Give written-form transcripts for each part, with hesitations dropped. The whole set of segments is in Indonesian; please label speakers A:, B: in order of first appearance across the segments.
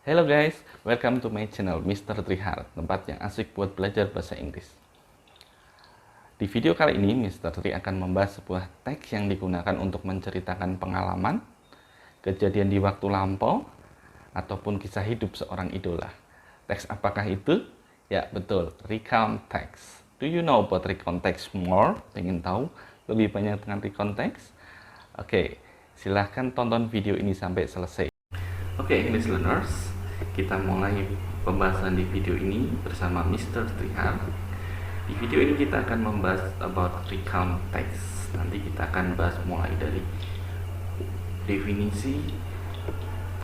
A: Hello guys, welcome to my channel Mr. Trihar, tempat yang asik buat belajar bahasa Inggris. Di video kali ini, Mr. Tri akan membahas sebuah teks yang digunakan untuk menceritakan pengalaman, kejadian di waktu lampau, ataupun kisah hidup seorang idola. Teks apakah itu? Ya, betul, recount text. Do you know about recount text more? Pengen tahu lebih banyak tentang recount text? Oke, silahkan tonton video ini sampai selesai. Oke, English learners, kita mulai pembahasan di video ini bersama Mr. Trihar. Di video ini kita akan membahas about recount text. Nanti kita akan bahas mulai dari definisi,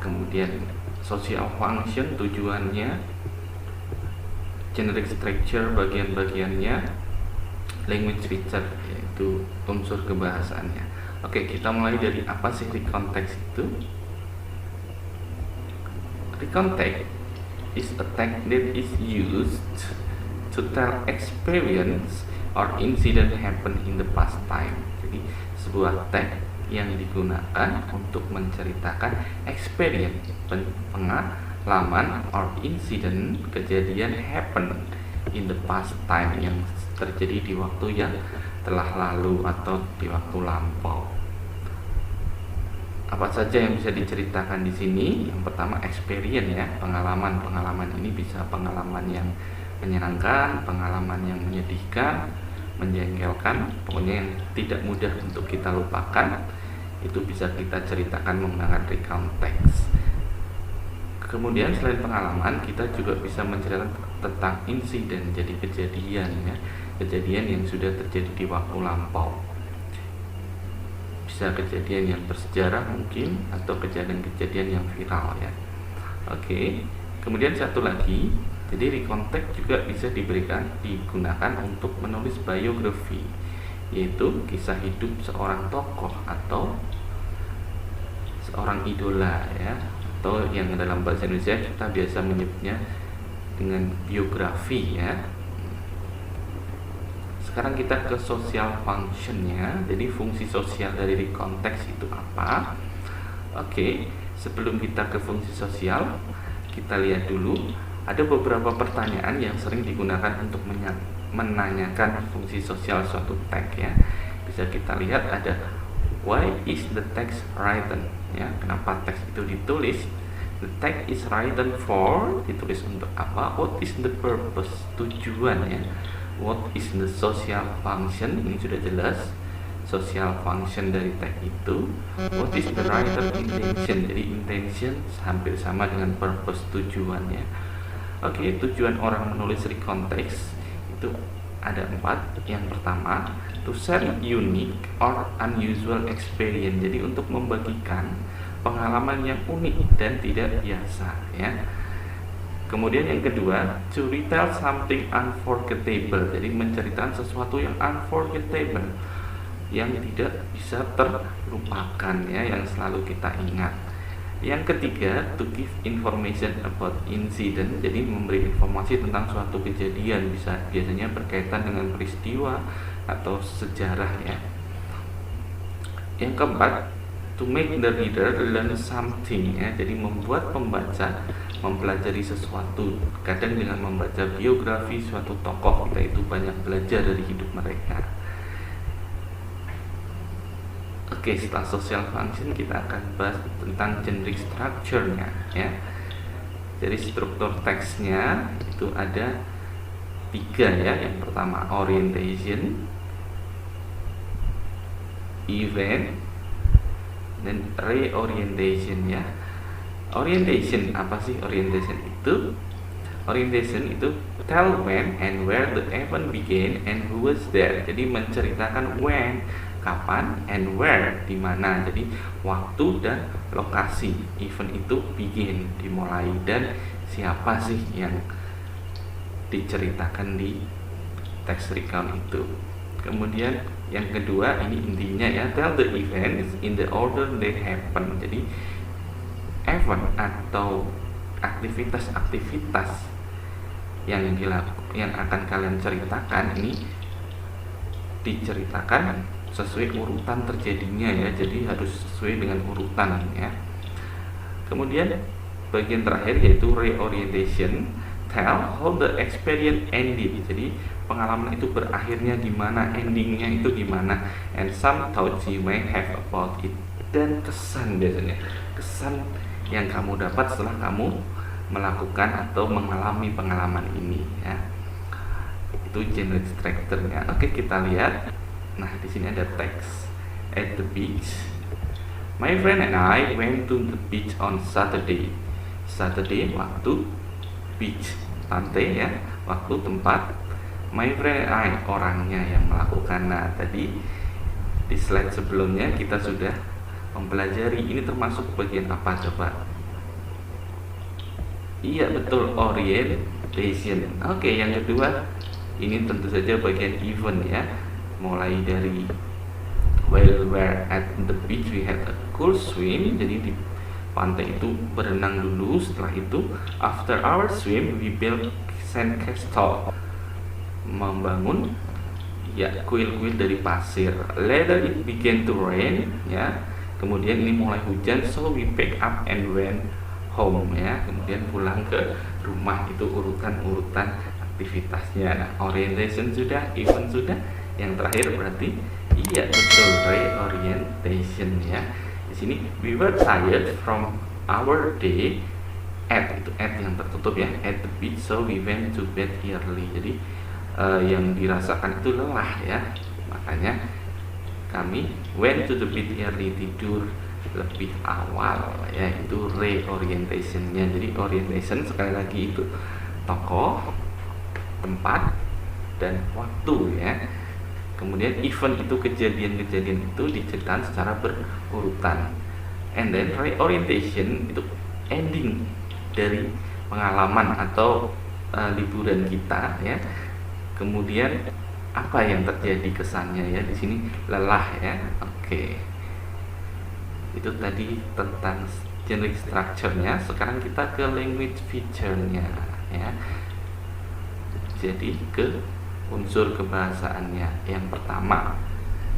A: kemudian social function, tujuannya, generic structure, bagian-bagiannya, language feature, yaitu unsur kebahasaannya. Oke, kita mulai dari apa sih recount text itu? Recount text is a text that is used to tell experience or incident happen in the past time. Jadi sebuah teks yang digunakan untuk menceritakan experience, pengalaman or incident, kejadian happen in the past time yang terjadi di waktu yang telah lalu atau di waktu lampau. Apa saja yang bisa diceritakan di sini? Yang pertama experience ya, pengalaman. Pengalaman ini bisa pengalaman yang menyenangkan, pengalaman yang menyedihkan, menjengkelkan, pokoknya yang tidak mudah untuk kita lupakan. Itu bisa kita ceritakan menggunakan recount text. Kemudian selain pengalaman, kita juga bisa menceritakan tentang insiden, jadi kejadian ya, kejadian yang sudah terjadi di waktu lampau. Bisa kejadian yang bersejarah mungkin, atau kejadian-kejadian yang viral ya. Oke. Kemudian satu lagi, jadi recount text juga bisa digunakan untuk menulis biografi, yaitu kisah hidup seorang tokoh atau seorang idola ya, atau yang dalam bahasa Indonesia kita biasa menyebutnya dengan biografi ya. Sekarang kita ke social functionnya. Jadi fungsi sosial dari recount text itu apa? Oke, sebelum kita ke fungsi sosial, kita lihat dulu ada beberapa pertanyaan yang sering digunakan untuk menanyakan fungsi sosial suatu teks ya. Bisa kita lihat ada why is the text written ya, kenapa teks itu ditulis. The text is written for, ditulis untuk apa. What is the purpose, tujuan ya. What is the social function, ini sudah jelas social function dari teks itu. What is the writer intention, jadi intention hampir sama dengan purpose, tujuannya. Oke, tujuan orang menulis recount text itu ada 4. Yang pertama, to share unique or unusual experience, jadi untuk membagikan pengalaman yang unik dan tidak biasa ya. Kemudian yang kedua, to retell something unforgettable, jadi menceritakan sesuatu yang unforgettable, yang tidak bisa terlupakan ya, yang selalu kita ingat. Yang ketiga, to give information about incident, jadi memberi informasi tentang suatu kejadian, biasanya berkaitan dengan peristiwa atau sejarah ya. Yang keempat, to make the reader learn something ya, jadi membuat pembaca mempelajari sesuatu. Kadang dengan membaca biografi suatu tokoh, kita itu banyak belajar dari hidup mereka. Oke, setelah social function kita akan bahas tentang generic structure-nya ya. Jadi struktur teksnya itu ada 3 ya. Yang pertama orientation, event, dan reorientation ya. Orientation, apa sih orientation itu? Orientation itu tell when and where the event began and who was there. Jadi menceritakan when, kapan, and where, di mana. Jadi waktu dan lokasi event itu begin, dimulai, dan siapa sih yang diceritakan di teks recount itu. Kemudian yang kedua, ini intinya ya, tell the events in the order they happen. Jadi event atau aktivitas-aktivitas yang akan kalian ceritakan ini diceritakan sesuai urutan terjadinya ya, jadi harus sesuai dengan urutan ya. Kemudian bagian terakhir yaitu reorientation, tell how the experience ended. Jadi pengalaman itu berakhirnya gimana, endingnya itu gimana, and some thoughts you may have about it. Dan kesan, biasanya kesan yang kamu dapat setelah kamu melakukan atau mengalami pengalaman ini ya. Itu genre structure-nya. Oke, kita lihat. Nah, di sini ada teks. At the beach, my friend and I went to the beach on Saturday. Saturday waktu, beach pantai ya, waktu tempat. My friend and I orangnya yang melakukan. Nah, tadi di slide sebelumnya kita sudah mempelajari ini termasuk bagian apa coba? Iya betul, orientation. Oke, yang kedua ini tentu saja bagian event ya. Mulai dari while we're at the beach we had a cool swim. Jadi di pantai itu berenang dulu. Setelah itu after our swim we built sandcastle, membangun ya kuil-kuil dari pasir. Later it began to rain ya. Kemudian ini mulai hujan, so we pick up and went home ya. Kemudian pulang ke rumah. Itu urutan-urutan aktivitasnya. Nah, orientation sudah, event sudah. Yang terakhir berarti iya betul, reorientation ya. Di sini we were tired from our day at, itu at yang tertutup ya, at the beach, so we went to bed early. Jadi yang dirasakan itu lelah ya, makanya kami went to the bed early, tidur lebih awal ya. Itu reorientationnya. Jadi orientation sekali lagi itu tokoh, tempat, dan waktu ya. Kemudian event itu kejadian-kejadian itu diceritakan secara berurutan. And then reorientation itu ending dari pengalaman atau liburan kita ya. Kemudian apa yang terjadi kesannya ya, di sini lelah ya. Oke. Itu tadi tentang generic structure-nya. Sekarang kita ke language feature-nya ya. Jadi ke unsur kebahasaannya. Yang pertama,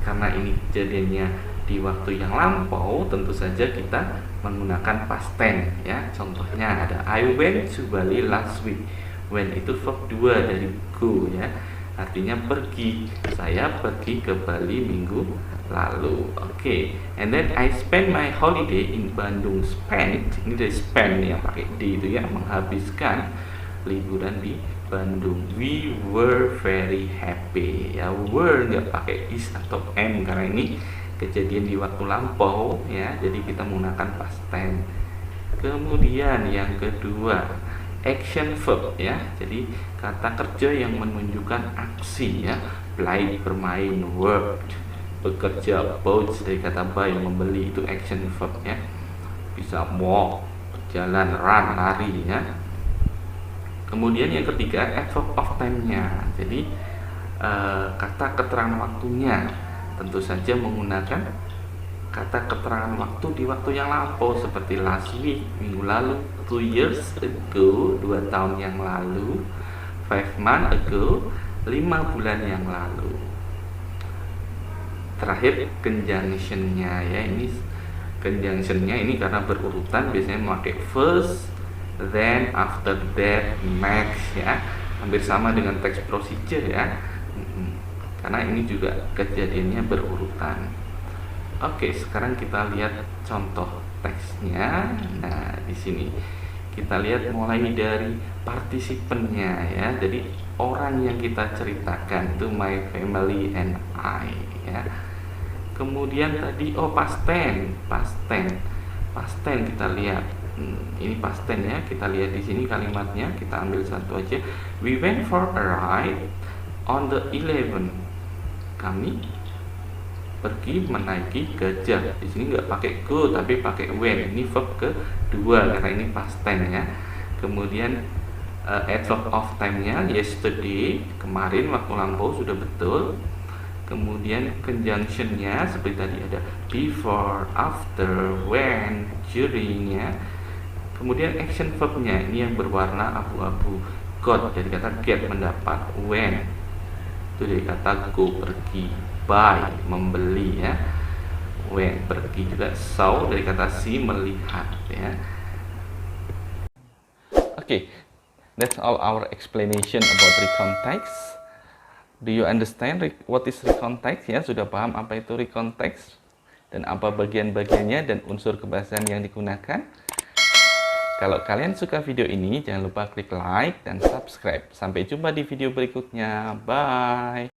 A: karena ini kejadiannya di waktu yang lampau, tentu saja kita menggunakan past tense ya. Contohnya ada I went to Bali last week. When itu verb 2 dari go ya, artinya pergi. Saya pergi ke Bali minggu lalu. Oke. And then I spent my holiday in Bandung. Spend, ini dari spend yang pakai D itu ya, menghabiskan liburan di Bandung. We were very happy ya. Were nggak pakai is atau am karena ini kejadian di waktu lampau ya, jadi kita menggunakan past tense. Kemudian yang kedua, action verb ya. Jadi kata kerja yang menunjukkan aksi ya. Play, bermain, worked, bekerja, bought dari kata buy, membeli, itu action verb ya. Bisa walk, jalan, run, lari ya. Kemudian yang ketiga, adverb of time-nya. Jadi kata keterangan waktunya tentu saja menggunakan kata keterangan waktu di waktu yang lampau seperti last week, minggu lalu, 2 years ago, 2 tahun yang lalu, 5 months ago, 5 bulan yang lalu. Terakhir conjunction-nya ya. Ini conjunction-nya ini karena berurutan, biasanya memakai first, then, after that, next ya. Hampir sama dengan teks procedure ya. Karena ini juga kejadiannya berurutan. Oke, sekarang kita lihat contoh teksnya. Nah, di sini kita lihat mulai dari partisipennya ya. Jadi orang yang kita ceritakan itu my family and I ya. Kemudian tadi past tense kita lihat. Ini past tense ya. Kita lihat di sini kalimatnya, kita ambil satu aja. We went for a ride on the 11. Kami pergi menaiki gajah. Di sini nggak pakai go tapi pakai went. Ini verb kedua karena ini past tense ya. Kemudian adverb of time-nya yesterday, kemarin waktu lampau sudah betul. Kemudian conjunction-nya seperti tadi ada before, after, when, during ya. Kemudian action verb-nya ini yang berwarna abu-abu. Got dari kata get, mendapat. When itu dari kata go, pergi. Buy, membeli ya. When, pergi juga. Saw dari kata see, melihat ya. Okay, that's all our explanation about recontext. Do you understand what is recontext? Ya, sudah paham apa itu recontext dan apa bagian-bagiannya dan unsur kebahasaan yang digunakan? Kalau kalian suka video ini, jangan lupa klik like dan subscribe. Sampai jumpa di video berikutnya. Bye.